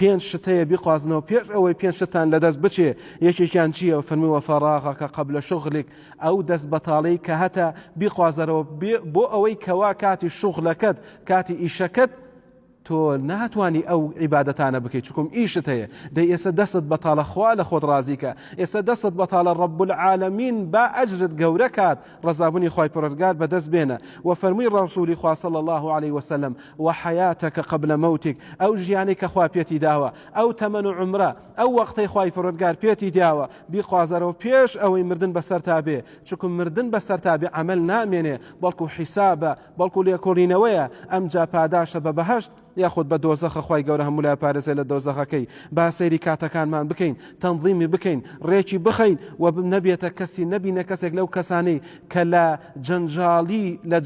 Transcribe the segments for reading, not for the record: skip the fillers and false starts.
پێنج شتەیە بیخوازنەوە پێش ئەوەی پێنج شتان لەدەست بچێ. یەکێکیان چییە؟ فەرمووە فەراغەکە قەبلە شوغلێک، ئەو دەست بەتاڵەی کە هەتە بیخوازەرەوە بۆ ئەوەی کەوا کاتی شوغلەکەت کاتی ئیشەکەت تۆ ناتوانی ئەو عیبادەتانە بکەیت چکم ئیشت هەیە. دەی ئێستا دەستت بەتاڵە خوا لە خۆت ڕازیکە، ئێستا دەستت بەتاڵە ڕەب العالەمین با ئەجرت گەورە کات، ڕەزابوونی خوای پەروەردگار بەدەست بێنە. و فەرمووی ڕەسوولی خوا صلی الله عليه وسلم وحیاتەکە قبل موتک، ئەو ژیانەی کە خوا پێتی داوە، ئەو تەمەن و عمرە، ئەو وەختەی خوای پەروەردگار پێتی داوە بیخوازەرەوە پێش ئەوەی مردن بەسەر تا بێ، چکم مردن بەسەر تا بێ عەمەل نامێنێ بەڵکو حیسابە، بەڵکو لێکۆڵینەوەیە، ئەمجا پاداشە بە بەهەشت یاخود بە دۆزەخە خوای گەورە هەموو لای پارێزێ لە دۆزەخەکەی. با سەیری کاتەکانمان بکەین، تەنظیمی بکەین، ڕێکی بخەین و نەبێتە کەسی نەبینە کەسێک لەو کەسانەی کە لە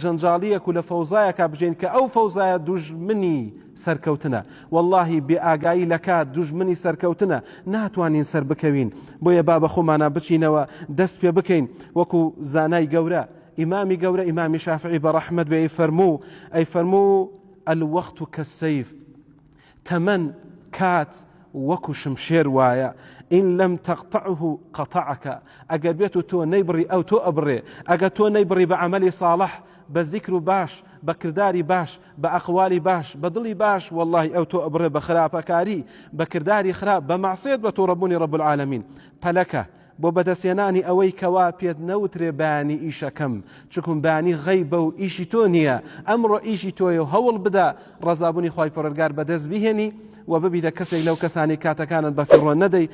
جەنجاڵیەک و لە فەوزایەکە بژین کە ئەو فەوزایە دوژمنی سەرکەوتنە. واللهی بێئاگایی لە کات دوژمنی سەرکەوتنە، ناتوانین سەر بکەوین. بۆیە با بە خۆمانە بچینەوە دەست پێ بکەین. وەکو زانای گەورە ئیمامی گەورە ئیمامی شافعی بەڕەحمەت بێ ئەیفەرموو الوقت كالسيف، تمن كات وكو شمشير وايا، إن لم تقطعه قطعك. أجر بيتو تو نيبري أو تو أبري، أجر تو نيبري بعملي صالح، بذكر باش، بكرداري باش، بأقوالي باش، بضلي باش، والله أو تو أبري بخراب كاري، بكرداري خراب، بمعصية بتو ربوني رب العالمين. فلك بۆ بەدەستێنانی ئەوەی کەوا پێت نەوترێ بانی ئیشەکەم، چکم بانی غەیبە و ئیشی تۆ نییە، ئەمڕۆ ئیشی تۆیە و هەوڵ بدە ڕەزابوونی خوای پەروەردگار بەدەست بهێنی و ببیتە کەسێک لەو کەسانی کاتەکانت بە فڕۆ نەدەی.